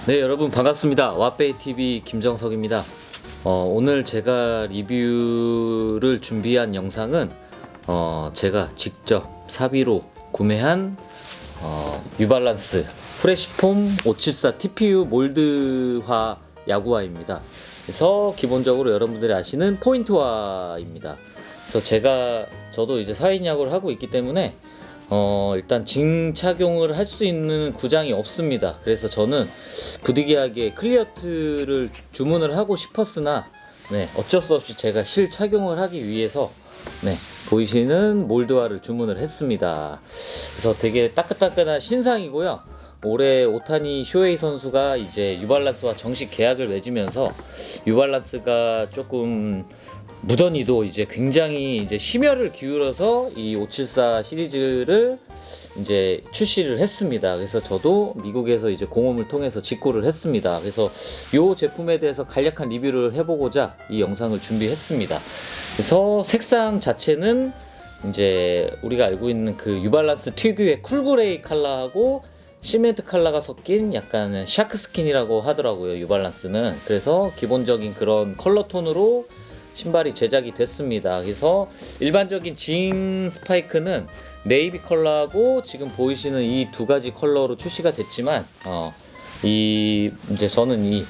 네, 여러분 반갑습니다. 왓베이TV 김정석입니다. 오늘 제가 리뷰를 준비한 영상은 제가 직접 사비로 구매한 뉴발란스 프레시폼 574 TPU 몰드화 야구화입니다. 그래서 기본적으로 여러분들이 아시는 포인트화입니다. 그래서 저도 이제 4인 야구를 하고 있기 때문에 일단 징 착용을 할 수 있는 구장이 없습니다. 그래서 저는 부득이하게 클리어트를 주문을 하고 싶었으나 어쩔 수 없이 제가 실 착용을 하기 위해서 보이시는 몰드화를 주문을 했습니다. 그래서 되게 따끈따끈한 신상이고요. 올해 오타니 쇼헤이 선수가 이제 뉴발란스와 정식 계약을 맺으면서 뉴발란스가 조금 무던히도 이제 굉장히 이제 심혈을 기울여서 이 574 시리즈를 이제 출시를 했습니다. 그래서 저도 미국에서 이제 공홈을 통해서 직구를 했습니다. 그래서 이 제품에 대해서 간략한 리뷰를 해보고자 이 영상을 준비했습니다. 그래서 색상 자체는 이제 우리가 알고 있는 그 뉴발란스 특유의 쿨그레이 컬러하고 시멘트 컬러가 섞인 약간 샤크 스킨이라고 하더라고요, 뉴발란스는. 그래서 기본적인 그런 컬러 톤으로 신발이 제작이 됐습니다. 그래서 일반적인 징 스파이크는 네이비 컬러하고 지금 보이시는 이 두 가지 컬러로 출시가 됐지만 이제 저는 이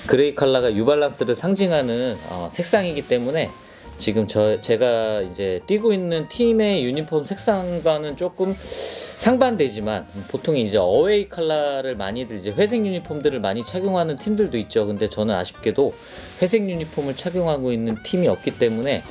그레이 컬러가 뉴발란스를 상징하는 색상이기 때문에 지금 제가 이제 뛰고 있는 팀의 유니폼 색상과는 조금 상반되지만 보통 이제 어웨이 컬러를 많이들 이제 회색 유니폼들을 많이 착용하는 팀들도 있죠. 근데 저는 아쉽게도 회색 유니폼을 착용하고 있는 팀이 없기 때문에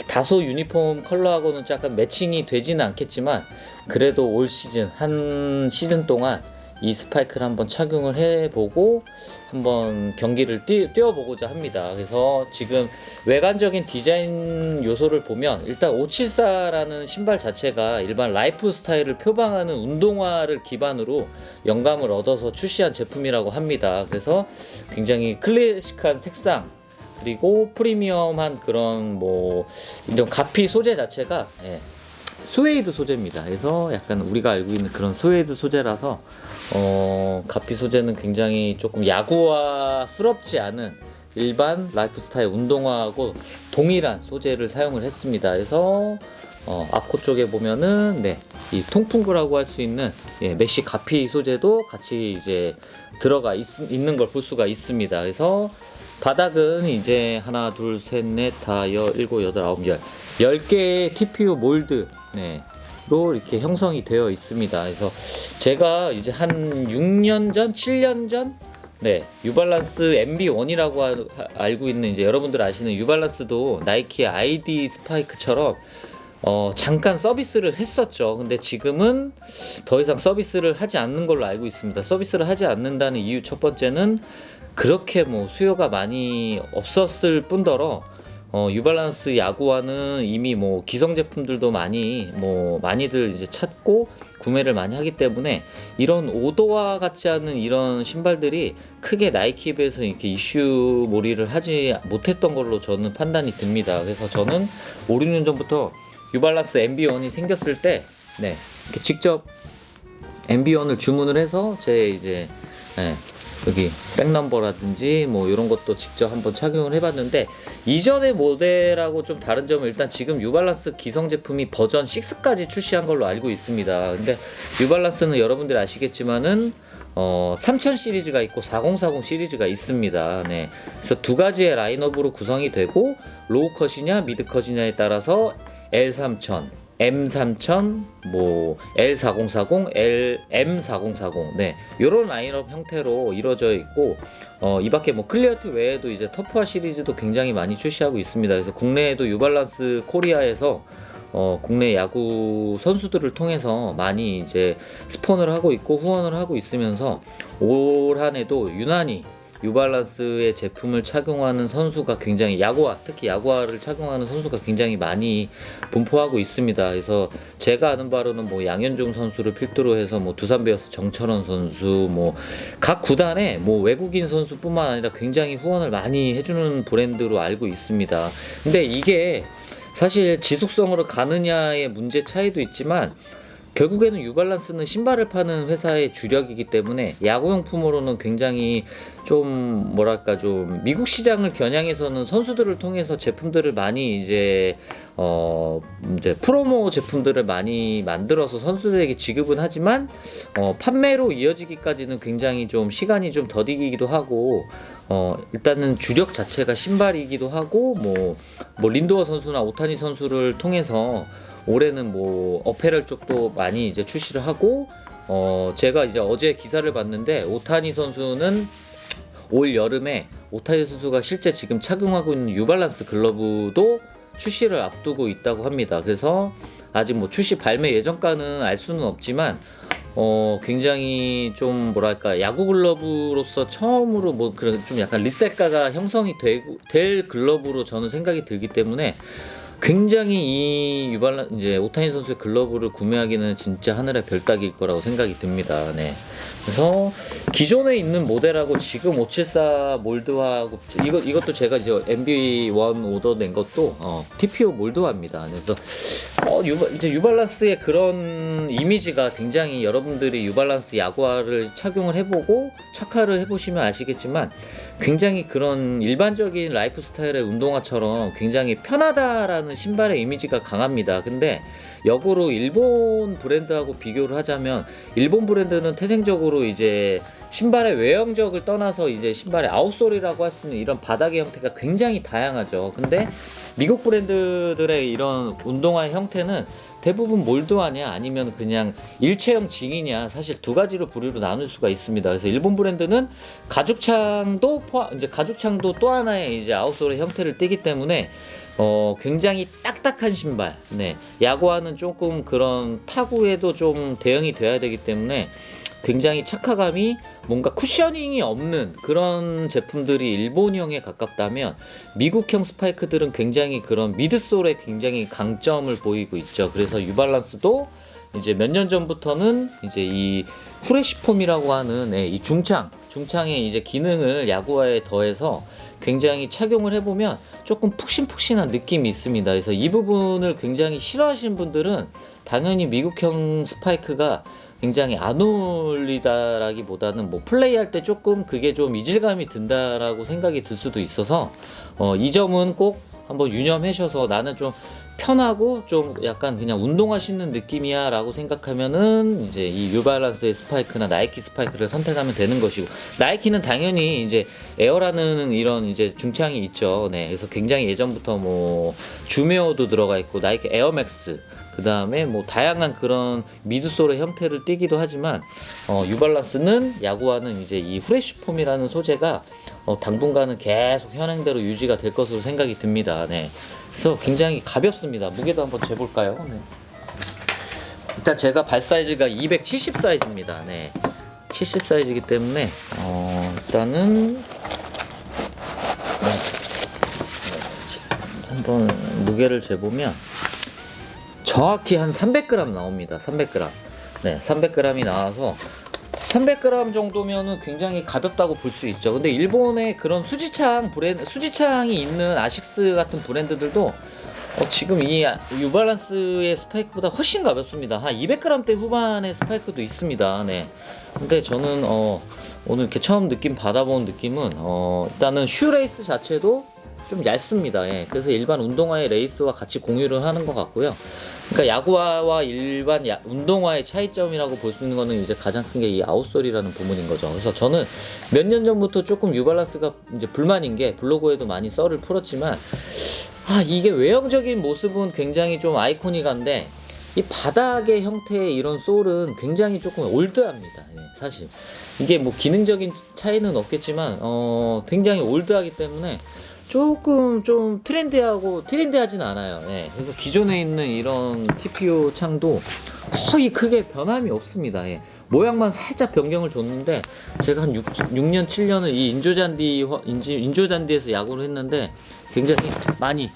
다소 유니폼 컬러하고는 약간 매칭이 되지는 않겠지만 그래도 올 시즌 한 시즌 동안 이 스파이크를 한번 착용을 해보고 한번 경기를 뛰어보고자 합니다. 그래서 지금 외관적인 디자인 요소를 보면 일단 574라는 신발 자체가 일반 라이프 스타일을 표방하는 운동화를 기반으로 영감을 얻어서 출시한 제품이라고 합니다. 그래서 굉장히 클래식한 색상 그리고 프리미엄한 그런 이런 가피 소재 자체가 스웨이드 소재입니다. 그래서 약간 우리가 알고 있는 그런 스웨이드 소재라서 가피 소재는 굉장히 조금 야구화스럽지 않은 일반 라이프 스타일 운동화하고 동일한 소재를 사용을 했습니다. 그래서 앞코 쪽에 보면은 이 통풍구라고 할 수 있는 메쉬 가피 소재도 같이 이제 들어가 있는 걸 볼 수가 있습니다. 그래서 바닥은 이제 하나, 둘, 셋, 넷, 다, 일곱, 여덟, 아홉, 10개의 TPU 몰드 로 이렇게 형성이 되어 있습니다. 그래서 제가 이제 한 6년 전, 7년 전 뉴발란스 MB1이라고 알고 있는 이제 여러분들 아시는 뉴발란스도 나이키의 아이디 스파이크처럼 잠깐 서비스를 했었죠. 근데 지금은 더 이상 서비스를 하지 않는 걸로 알고 있습니다. 서비스를 하지 않는다는 이유 첫 번째는 그렇게 수요가 많이 없었을 뿐더러 뉴발란스 야구화는 이미 기성 제품들도 많이들 이제 찾고 구매를 많이 하기 때문에 이런 오도화 같지 않은 이런 신발들이 크게 나이키에 비해서 이렇게 이슈몰이를 하지 못했던 걸로 저는 판단이 듭니다. 그래서 저는 5, 6년 전부터 뉴발란스 MB1이 생겼을 때 이렇게 직접 MB1을 주문을 해서 제 이제 여기 백넘버라든지 이런 것도 직접 한번 착용을 해봤는데 이전의 모델하고 좀 다른 점은 일단 지금 뉴발란스 기성 제품이 버전 6까지 출시한 걸로 알고 있습니다. 근데 뉴발란스는 여러분들이 아시겠지만은 3000 시리즈가 있고 4040 시리즈가 있습니다. 그래서 두 가지의 라인업으로 구성이 되고 로우 컷이냐 미드 컷이냐에 따라서 L3000, M3000, L4040, M4040, 요런 라인업 형태로 이루어져 있고, 이 밖에 클리어트 외에도 이제 터프화 시리즈도 굉장히 많이 출시하고 있습니다. 그래서 국내에도 뉴발란스 코리아에서 국내 야구 선수들을 통해서 많이 이제 스폰을 하고 있고 후원을 하고 있으면서 올 한해도 유난히 뉴발란스의 제품을 착용하는 선수가 굉장히 특히 야구화를 착용하는 선수가 굉장히 많이 분포하고 있습니다. 그래서 제가 아는 바로는 양현종 선수를 필두로 해서 두산 베어스 정철원 선수 각 구단에 외국인 선수뿐만 아니라 굉장히 후원을 많이 해주는 브랜드로 알고 있습니다. 근데 이게 사실 지속성으로 가느냐의 문제 차이도 있지만 결국에는 뉴발란스는 신발을 파는 회사의 주력이기 때문에 야구용품으로는 굉장히 좀 뭐랄까 좀 미국 시장을 겨냥해서는 선수들을 통해서 제품들을 많이 이제 프로모 제품들을 많이 만들어서 선수들에게 지급은 하지만 판매로 이어지기까지는 굉장히 좀 시간이 좀 더디기도 하고 일단은 주력 자체가 신발이기도 하고 뭐 린도어 선수나 오타니 선수를 통해서 올해는 뭐 어페럴 쪽도 많이 이제 출시를 하고 제가 이제 어제 기사를 봤는데 오타니 선수는 올 여름에 오타니 선수가 실제 지금 착용하고 있는 뉴발란스 글러브도 출시를 앞두고 있다고 합니다. 그래서 아직 뭐 출시 발매 예정가는 알 수는 없지만 굉장히 좀 뭐랄까 야구 글러브로서 처음으로 뭐 그런 좀 약간 리셋가가 형성이 될 글러브로 저는 생각이 들기 때문에 굉장히 이 이제 오타니 선수의 글러브를 구매하기는 진짜 하늘의 별 따기일 거라고 생각이 듭니다. 네. 그래서 기존에 있는 모델하고 지금 574 몰드화하고 이것도 제가 이제 MB1 오더 낸 것도 TPO 몰드화입니다. 그래서 이제 뉴발란스의 그런 이미지가 굉장히 여러분들이 뉴발란스 야구화를 착용을 해보고 착화를 해보시면 아시겠지만 굉장히 그런 일반적인 라이프 스타일의 운동화처럼 굉장히 편하다라는 신발의 이미지가 강합니다. 근데 역으로 일본 브랜드하고 비교를 하자면 일본 브랜드는 태생적으로 이제 신발의 외형적을 떠나서 이제 신발의 아웃솔이라고 할 수 있는 이런 바닥의 형태가 굉장히 다양하죠. 근데 미국 브랜드들의 이런 운동화의 형태는 대부분 몰드화냐 아니면 그냥 일체형 징이냐 사실 두 가지로 부류로 나눌 수가 있습니다. 그래서 일본 브랜드는 가죽창도 또 하나의 이제 아웃솔의 형태를 띠기 때문에 굉장히 딱딱한 신발, 네, 야구화는 조금 그런 타구에도 좀 대응이 돼야 되기 때문에 굉장히 착화감이 뭔가 쿠셔닝이 없는 그런 제품들이 일본형에 가깝다면 미국형 스파이크들은 굉장히 그런 미드솔에 굉장히 강점을 보이고 있죠. 그래서 뉴발란스도 이제 몇 년 전부터는 이제 이 후레시폼이라고 하는 이 중창의 이제 기능을 야구화에 더해서 굉장히 착용을 해보면 조금 푹신푹신한 느낌이 있습니다. 그래서 이 부분을 굉장히 싫어하시는 분들은 당연히 미국형 스파이크가 굉장히 안 어울리다라기보다는 뭐 플레이할 때 조금 그게 좀 이질감이 든다라고 생각이 들 수도 있어서 이 점은 꼭 한번 유념하셔서 나는 좀 편하고 좀 약간 그냥 운동화 신는 느낌이야 라고 생각하면은 이제 이 뉴발란스의 스파이크나 나이키 스파이크를 선택하면 되는 것이고, 나이키는 당연히 이제 에어라는 이런 이제 중창이 있죠. 네. 그래서 굉장히 예전부터 뭐 주메어도 들어가 있고 나이키 에어맥스, 그 다음에 뭐 다양한 그런 미드솔의 형태를 띠기도 하지만 뉴발란스는 야구화는 이제 이 후레쉬폼이라는 소재가 당분간은 계속 현행대로 유지가 될 것으로 생각이 듭니다. 네. 그래서 굉장히 가볍습니다. 무게도 한번 재볼까요? 네. 일단 제가 발 사이즈가 270 사이즈입니다. 네. 70 사이즈이기 때문에 일단은 한번 무게를 재보면 정확히 한 300g 나옵니다. 300g. 네, 300g이 나와서 300g 정도면은 굉장히 가볍다고 볼 수 있죠. 근데 일본의 그런 수지창이 있는 아식스 같은 브랜드들도 지금 이 뉴발란스의 스파이크보다 훨씬 가볍습니다. 한 200g대 후반의 스파이크도 있습니다. 네. 근데 저는 오늘 이렇게 처음 받아본 느낌은 일단은 슈 레이스 자체도 좀 얇습니다. 예. 그래서 일반 운동화의 레이스와 같이 공유를 하는 것 같고요. 그러니까 야구화와 일반 운동화의 차이점이라고 볼 수 있는 거는 이제 가장 큰 게 이 아웃솔이라는 부분인 거죠. 그래서 저는 몇 년 전부터 조금 뉴발란스가 이제 불만인 게, 블로그에도 많이 썰을 풀었지만 이게 외형적인 모습은 굉장히 좀 아이코닉한데 이 바닥의 형태의 이런 솔은 굉장히 조금 올드합니다. 예, 사실 이게 뭐 기능적인 차이는 없겠지만 굉장히 올드하기 때문에 조금 좀 트렌디하진 않아요. 네. 그래서 기존에 있는 이런 TPO 창도 거의 크게 변함이 없습니다. 예. 모양만 살짝 변경을 줬는데 제가 한 6년 7년을 이 인조잔디에서 야구를 했는데 굉장히 많이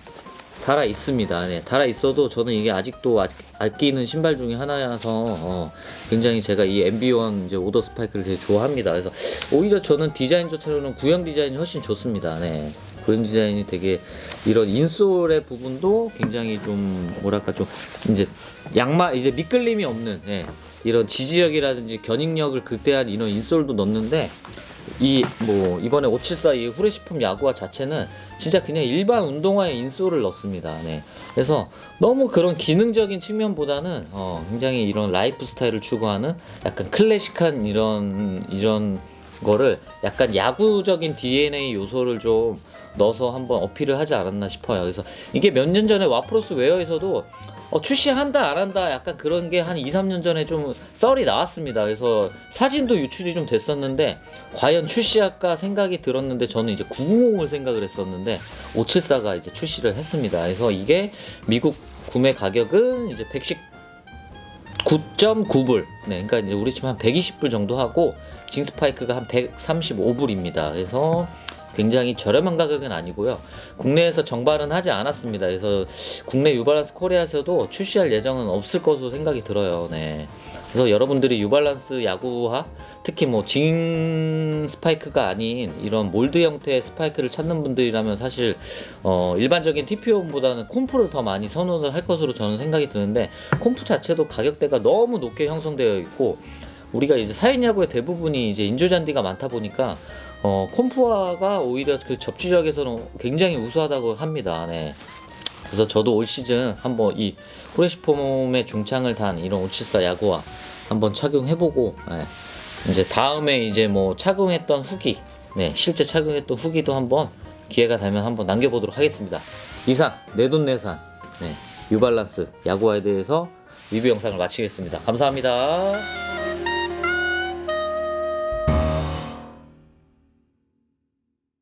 달아 있습니다. 네. 달아 있어도 저는 이게 아직도 아끼는 신발 중에 하나여서 굉장히 제가 이 MB1 이제 오더 스파이크를 되게 좋아합니다. 그래서 오히려 저는 디자인 자체로는 구형 디자인이 훨씬 좋습니다. 네. 브랜드 디자인이 되게 이런 인솔의 부분도 굉장히 좀 뭐랄까 좀 이제 양말 이제 미끌림이 없는 이런 지지력이라든지 견인력을 극대화한 이런 인솔도 넣는데 이 뭐 이번에 574 이 후레시폼 야구화 자체는 진짜 그냥 일반 운동화에 인솔을 넣습니다. 그래서 너무 그런 기능적인 측면보다는 굉장히 이런 라이프 스타일을 추구하는 약간 클래식한 이런 거를 약간 야구적인 DNA 요소를 좀 넣어서 한번 어필을 하지 않았나 싶어요. 그래서 이게 몇 년 전에 와프로스 웨어에서도 출시한다 안 한다 약간 그런 게 한 2, 3년 전에 좀 썰이 나왔습니다. 그래서 사진도 유출이 좀 됐었는데 과연 출시할까 생각이 들었는데 저는 이제 900을 생각을 했었는데 574가 이제 출시를 했습니다. 그래서 이게 미국 구매 가격은 이제 119.9불. 그러니까 이제 우리 치면 한 120불 정도 하고 징스파이크가 한 135불입니다. 그래서 굉장히 저렴한 가격은 아니고요. 국내에서 정발은 하지 않았습니다. 그래서 국내 유발란스 코리아에서도 출시할 예정은 없을 것으로 생각이 들어요. 그래서 여러분들이 유발란스 야구화, 특히 뭐 징 스파이크가 아닌 이런 몰드 형태의 스파이크를 찾는 분들이라면 사실 일반적인 TPO보다는 콤프를 더 많이 선호를 할 것으로 저는 생각이 드는데 콤프 자체도 가격대가 너무 높게 형성되어 있고 우리가 이제 사인 야구의 대부분이 이제 인조잔디가 많다 보니까 콤프화가 오히려 그 접지력에서는 굉장히 우수하다고 합니다. 그래서 저도 올 시즌 한번 이 후레시폼의 중창을 단 이런 574 야구화 한번 착용해보고 이제 다음에 이제 뭐 착용했던 후기, 실제 착용했던 후기도 한번 기회가 되면 한번 남겨보도록 하겠습니다. 이상 내돈내산 뉴발란스 야구화에 대해서 리뷰 영상을 마치겠습니다. 감사합니다.